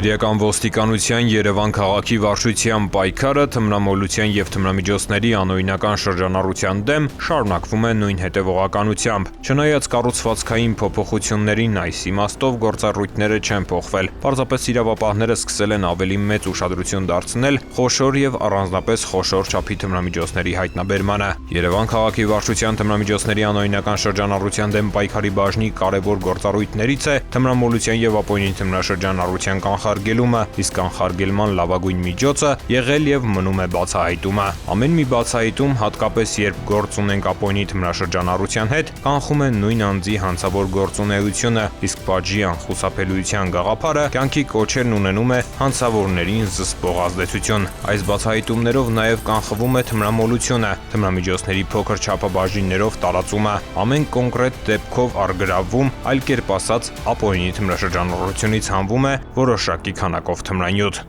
Քրեական ոստիկանության Երևան քաղաքի վարչության պայքարը թմրամոլության և թմրամիջոցների անօրինական շրջանառության դեմ շարունակվում է նույն հետևողականությամբ։ Չնայած կառուցվածքային փոփոխություններին այս իմաստով գործառույթները չեն փոխվել, պարզապես իրավապահները սկսել են ավելի մեծ ուշադրություն դարձնել խոշոր և առանձնապես խոշոր չափի թմրամիջոցների հայտնաբերմանը։ Երևան քաղաքի վարչության թմրամիջոցների անօրինական շրջանառության դեմ պայքարի բաժնի կարևոր գործառույթներից է թմրամոլության և ապօրինի թմրաշրջանառության կանխարգելումը, իսկ կանխարգելման լավագույն միջոցը եղել և մնում է բացահայտումը։ Ամեն մի բացահայտում, հատկապես երբ գործ ունենք ապօրինի թմրաշրջանառության հետ, կանխում է նույն անձի հանցավոր գործունեությունը, իսկ պատժի անխուսափելիության գաղափարը կյանքի կոչերն ունենում է հանցավորներին զսպող ազդեցություն։ Այս բացահայտումներով նաև կանխվում է թմրամոլությունը, թմրամիջոցների փոքր չափաբաժիններով տարածումը, ամեն կոնկրետ դեպքով առգրավվում, այլ կերպ ասած, ապօրինի թմրաշրջանառությունից հանվում է որոշակի քանակով թմրանյութ։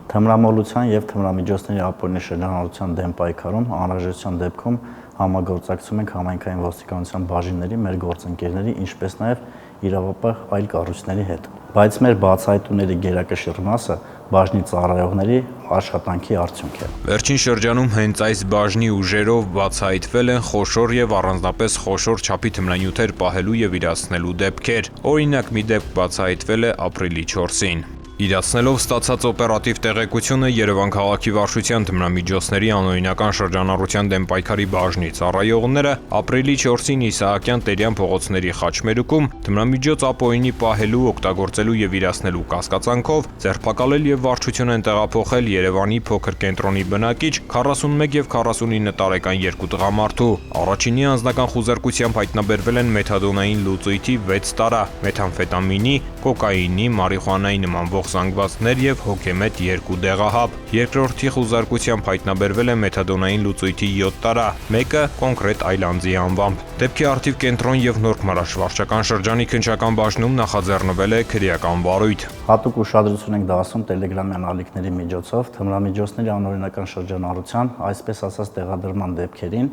Թմրամոլության և թմրամիջոցների ապօրինի շրջանառության դեմ պայքարում անհրաժեշտության դեպքում համագործակցում ենք համայնքային ոստիկանության բաժինների, մեր գործընկերների, ինչպես նաև իրավապահ այլ կառույցների հետ։ Բայց մեր բացահայտումների գերակշիռ մասը բաժնի ծառայողների աշխատանքի արդյունք է։ Վերջին շրջանում հենց այս բաժնի ուժերով բացահայտվել են խոշոր և առանձնապես խոշոր չափի թմրանյութեր պահելու և իրացնելու դեպքեր։ Օրինակ, մի դեպք բացահայտվել է ապրիլի 4-ին։ Իրացնելով ստացած օպերատիվ տեղեկությունը Երևան քաղաքի վարչության թմրամիջոցների անօրինական շրջանառության դեմ պայքարի բաժնի ծառայողները ապրիլի 4-ին Իսահակյան Տերյան փողոցների խաչմերուկում թմրամիջոց ապօրինի պահելու, օգտագործելու և իրացնելու կասկածանքով ձերբակալել և վարչություն են տեղափոխել Երևանի փոքր կենտրոնի բնակիչ 41 և 49 տարեկան երկու տղամարդու։ Առաջինի անձնական խուզարկությամբ հայտնաբերվել են մեթադոնային լուծույթի 6 տարա, մեթամֆետամինի, կոկաինի, մարիխուանայի նմանվող զանգվածներ և հոգեմետ 2 դեղահապ։ Երկրորդի խուզարկությամբ հայտնաբերվել է մեթադոնային լուծույթի 7 տարա, մեկը կոնկրետ այլ անձի անվամբ։ Դեպքի առթիվ կենտրոն և Նոր Մարաշ վարչական շրջանի քննչական բաժնում նախաձեռնվել է քրեական վարույթ։ Հատուկ ուշադրություն ենք դարձնում տելեգրամյան ալիքների միջոցով թմրամիջոցների անօրինական շրջանառության, այսպես ասած տեղադրման դեպքերին։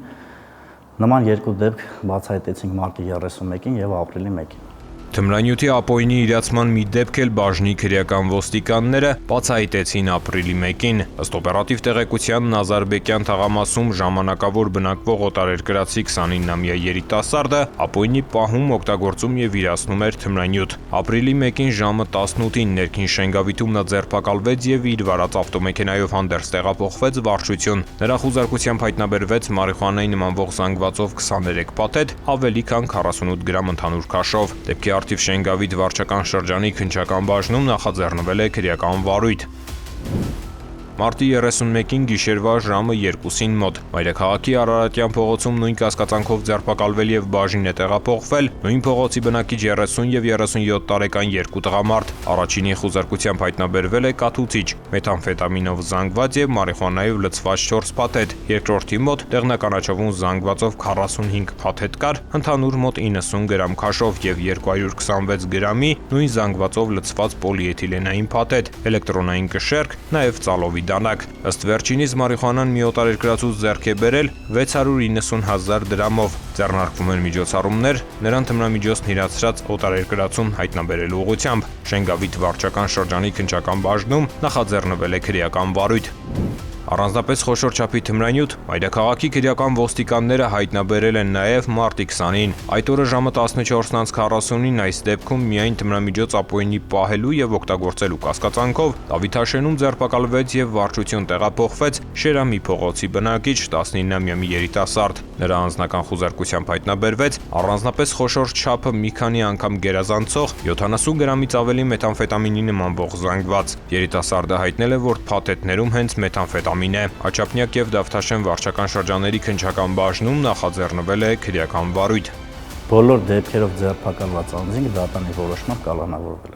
Նման երկու դեպք բացահայտեցինք մարտի 31-ին և ապրիլի 1-ին։ Թմրանյութի ապօրինի իրացման մի դեպք էլ բաժնի քրեական ոստիկանները բացահայտեցին ապրիլի 1-ին։ Ըստ օպերատիվ տեղեկության Նազարբեկյան թաղամասում ժամանակավոր բնակվող օտարերկրացի 29-ամյա երիտասարդը ապօրինի պահում, օգտագործում և իրացնում էր թմրանյութ։ Ապրիլի 1-ին ժամը 18-ին ներքին Շենգավիթում նա ձերբակալվեց և իր վարած ավտոմեքենայով հանդերձ տեղափոխվեց վարչություն։ Նրա խուզարկությամբ հայտնաբերվեց մարիխուանայի նմանվող զանգվածով 23 փաթեթ, ավելի քան 48 գրամ ընդհանուր քաշով։ Դեպքի առթիվ Շենգավիթ վարչական շրջանի քննչական բաժնում նախաձեռնվել է քրեական վարույթ։ Մարտի 31-ին գիշերվա ժամը 2-ին մոտ Մայրաքաղաքի Արարատյան փողոցում նույն կասկածանքով ձերբակալվել և բաժին է տեղափոխվել նույն փողոցի բնակիչ 30 և 37 տարեկան երկու տղամարդ։ Առաջինի խուզարկությամբ հայտնաբերվել է կաթուցիչ, մեթամֆետամինով զանգված և մարիխուանայով լցված 4 փաթեթ։ Երկրորդի մոտ դեղնականաչավուն զանգվածով 45 փաթեթ կար, ընդհանուր մոտ 90 գրամ քաշով և 226 գրամի նույն զանգվածով լցված պոլիէթիլենային փաթեթ, էլեկտրոնային կշեռք, նաև ծալովի դանակ։ Ըստ վերջինիս մարիխուանան մի օտարերկրացուց ձեռք է բերել 690,000 դրամով։ Ձեռնարկվում են միջոցառումներ նրան թմրամիջոցն իրացրած օտարերկրացուն հայտնաբերելու ուղղությամբ։ Շենգավիթ վարչական շրջանի քննչական բաժնում նախաձեռնվել է քրեական վարույթ։ Առանձնապես խոշոր չափի թմրանյութ Մայրաքաղաքի քրեական ոստիկանները հայտնաբերել են նաև մարտի 20-ին։ Այդ օրը ժամը 14:40-ին այս դեպքում միայն թմրամիջոց ապօրինի պահելու և օգտագործելու կասկածանքով Դավիթաշենում ձերբակալվեց և վարչություն տեղափոխվեց Շերամի փողոցի բնակիչ 19-ամյա մի երիտասարդ։ Նրա անձնական խուզարկությամբ հայտնաբերվեց առանձնապես խոշոր չափը մի քանի անգամ գերազանցող 70 գրամից ավելի մեթամֆետամինի նմանվող զանգված։ Երիտասարդը հայտնել է, որ փաթեթներում հենց մեթամֆետամին է։ Աչափնյակ և Դավթաշեն վարչական շրջանների քննչական բաժնում նախաձեռնվել է քրեական վարույթ։ Բոլոր դեպքերով ձերբակալված անձինք դատանի որոշմամբ կալանավորվել են։